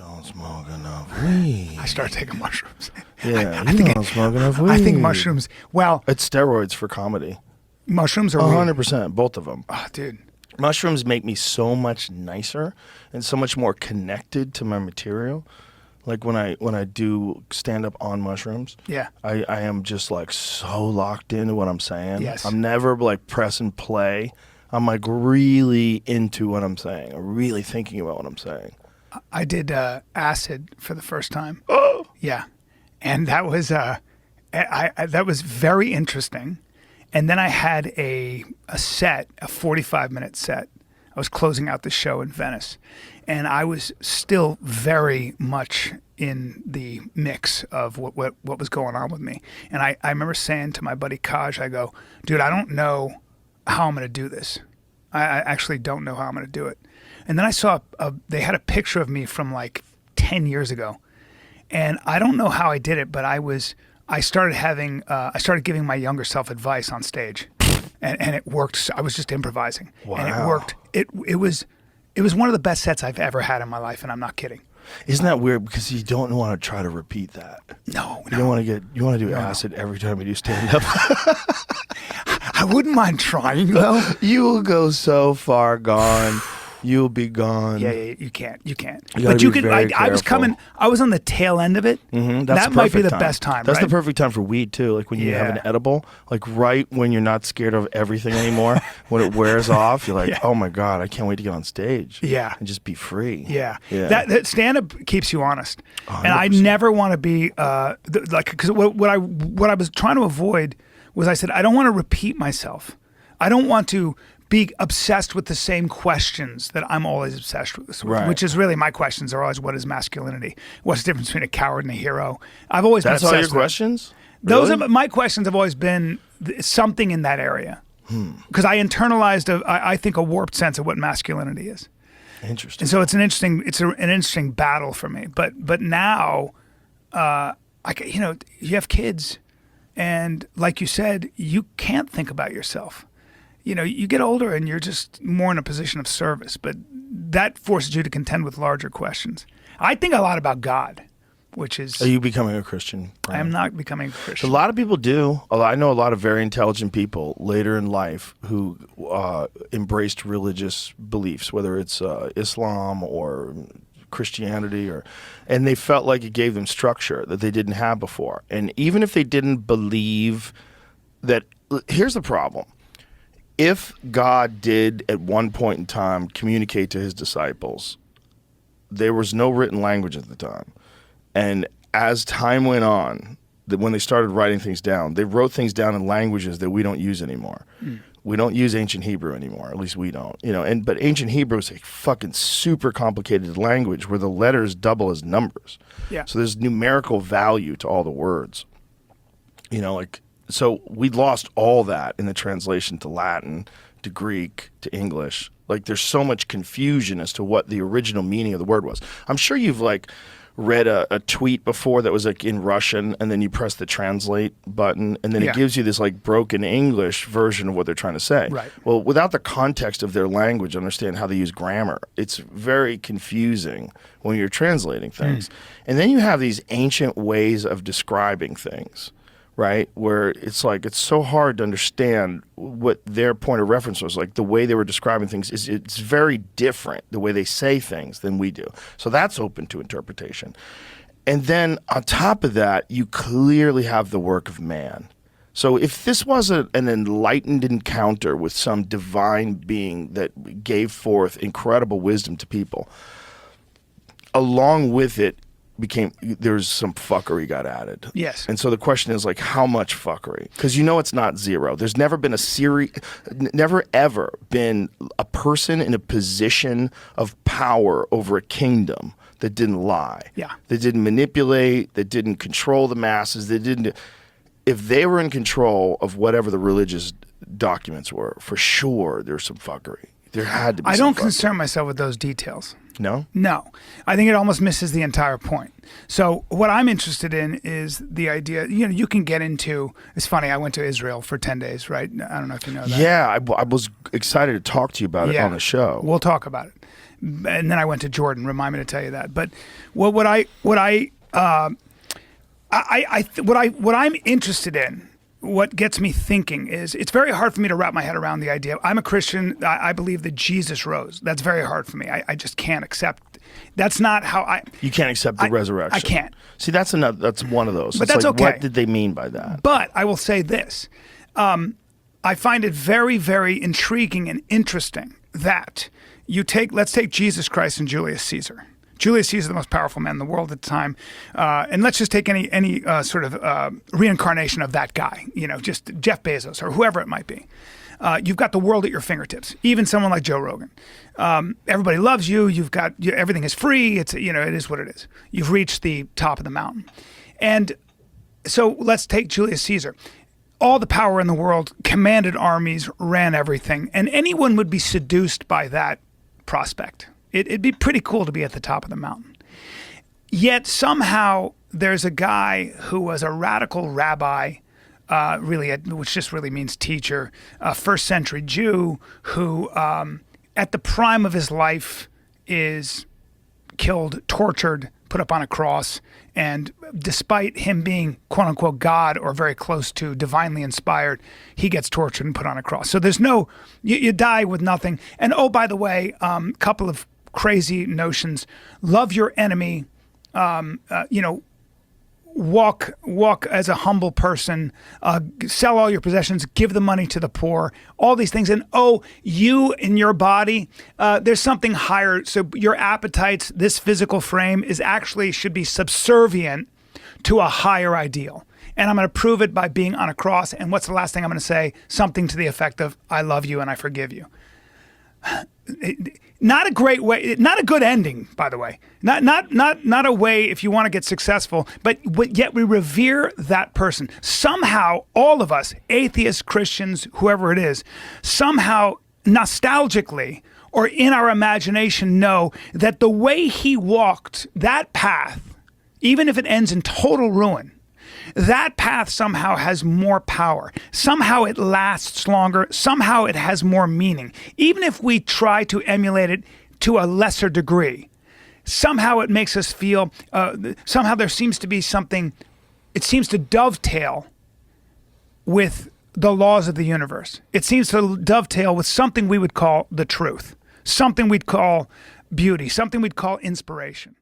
don't smoke enough weed. I started taking mushrooms. Yeah, I think don't smoke enough weed. I think mushrooms. Well, it's steroids for comedy. Mushrooms are weed. 100%, both of them. Oh, dude. Mushrooms make me so much nicer and so much more connected to my material. Like when I do stand up on mushrooms, Yeah. I am just like so locked into what I'm saying. Yes. I'm never like press and play. I'm like really into what I'm saying. I'm really thinking about what I'm saying. I did acid for the first time. Oh. Yeah, and that was that was very interesting. And then I had a set, a 45-minute set. I was closing out the show in Venice, and I was still very much in the mix of what was going on with me. And I remember saying to my buddy Kaj, I go, dude, I don't know how I'm going to do this. I actually don't know how I'm going to do it. And then I saw they had a picture of me from like 10 years ago. And I don't know how I did it, but I started giving my younger self advice on stage. And it worked. I was just improvising. Wow. And it worked. It was one of the best sets I've ever had in my life, and I'm not kidding. Isn't that weird? Because you don't want to try to repeat that. No. You don't want to you want to do acid every time you do stand up. I wouldn't mind trying though. You will go so far gone. You'll be gone. Yeah, you can't. You but you could. I was coming. I was on the tail end of it. Mm-hmm. That might be the best time. That's right? the perfect time for weed too. Like when you have an edible, like right when you're not scared of everything anymore. When it wears off, you're like, oh my god, I can't wait to get on stage. Yeah, and just be free. Yeah. That stand up keeps you honest. 100%. And I never want to be like, because what I was trying to avoid was, I said, I don't want to repeat myself. I don't want to be obsessed with the same questions that I'm always obsessed with, right. Which is really my questions are always, what is masculinity? What's the difference between a coward and a hero? I've always That's been obsessed all your with questions? Those really? are my questions. Have always been something in that area, because I internalized I think a warped sense of what masculinity is. Interesting. And so it's an interesting battle for me. But now, you have kids, and like you said, you can't think about yourself. You get older and you're just more in a position of service, but that forces you to contend with larger questions. I think a lot about God, which is... Are you becoming a Christian, Bryan? I am not becoming a Christian. A lot of people do. I know a lot of very intelligent people later in life who embraced religious beliefs, whether it's Islam or Christianity, and they felt like it gave them structure that they didn't have before. And even if they didn't believe that... Here's the problem. If God did at one point in time communicate to his disciples, there was no written language at the time. And as time went on, when they started writing things down, they wrote things down in languages that we don't use anymore. We don't use ancient Hebrew anymore, at least we don't. But ancient Hebrew is a fucking super complicated language where the letters double as numbers. Yeah. So there's numerical value to all the words. So we lost all that in the translation to Latin, to Greek, to English. Like there's so much confusion as to what the original meaning of the word was. I'm sure you've read a tweet before that was in Russian, and then you press the translate button, and then it gives you this broken English version of what they're trying to say. Right. Well, without the context of their language, understand how they use grammar, it's very confusing when you're translating things. And then you have these ancient ways of describing things. Right, where it's so hard to understand what their point of reference was. Like the way they were describing things it's very different the way they say things than we do. So that's open to interpretation. And then on top of that, you clearly have the work of man. So if this was an enlightened encounter with some divine being that gave forth incredible wisdom to people, along with it there's some fuckery got added. Yes. And so the question is how much fuckery? Because it's not zero. There's never been never ever been a person in a position of power over a kingdom that didn't lie. Yeah. That didn't manipulate, that didn't control the masses, if they were in control of whatever the religious documents were, for sure there's some fuckery. There had to be I some don't fuckery. concern myself with those details. No? No. I think it almost misses the entire point. So what I'm interested in is the idea, you can get into, it's funny, I went to Israel for 10 days, right? I don't know if you know that. Yeah, I was excited to talk to you about it on the show. We'll talk about it. And then I went to Jordan. Remind me to tell you that. But what I'm interested in, what gets me thinking is, it's very hard for me to wrap my head around the idea. I'm a Christian. I believe that Jesus rose. That's very hard for me. I just can't accept. That's not how I. You can't accept the resurrection. I can't. See, that's one of those. But It's that's like, okay. What did they mean by that? But I will say this. I find it very, very intriguing and interesting that let's take Jesus Christ and Julius Caesar. Julius Caesar, the most powerful man in the world at the time, and let's just take any sort of reincarnation of that guy. Just Jeff Bezos or whoever it might be. You've got the world at your fingertips. Even someone like Joe Rogan. Everybody loves you. Everything is free. It is what it is. You've reached the top of the mountain, and so let's take Julius Caesar. All the power in the world, commanded armies, ran everything, and anyone would be seduced by that prospect. It'd be pretty cool to be at the top of the mountain. Yet somehow there's a guy who was a radical rabbi, which just really means teacher, a first century Jew who at the prime of his life is killed, tortured, put up on a cross, and despite him being quote unquote God or very close to divinely inspired, he gets tortured and put on a cross. So there's you die with nothing. And oh, by the way, couple of crazy notions: love your enemy, walk as a humble person, sell all your possessions, give the money to the poor, all these things. And you in your body, there's something higher. So your appetites, this physical frame should be subservient to a higher ideal. And I'm going to prove it by being on a cross. And what's the last thing I'm going to say? Something to the effect of, I love you and I forgive you. Not a great way, not a good ending, by the way. Not a way if you want to get successful, but yet we revere that person. Somehow, all of us, atheists, Christians, whoever it is, somehow nostalgically or in our imagination know that the way he walked that path, even if it ends in total ruin, that path somehow has more power. Somehow it lasts longer. Somehow it has more meaning. Even if we try to emulate it to a lesser degree, somehow it makes us feel, somehow there seems to be something, it seems to dovetail with the laws of the universe. It seems to dovetail with something we would call the truth, something we'd call beauty, something we'd call inspiration.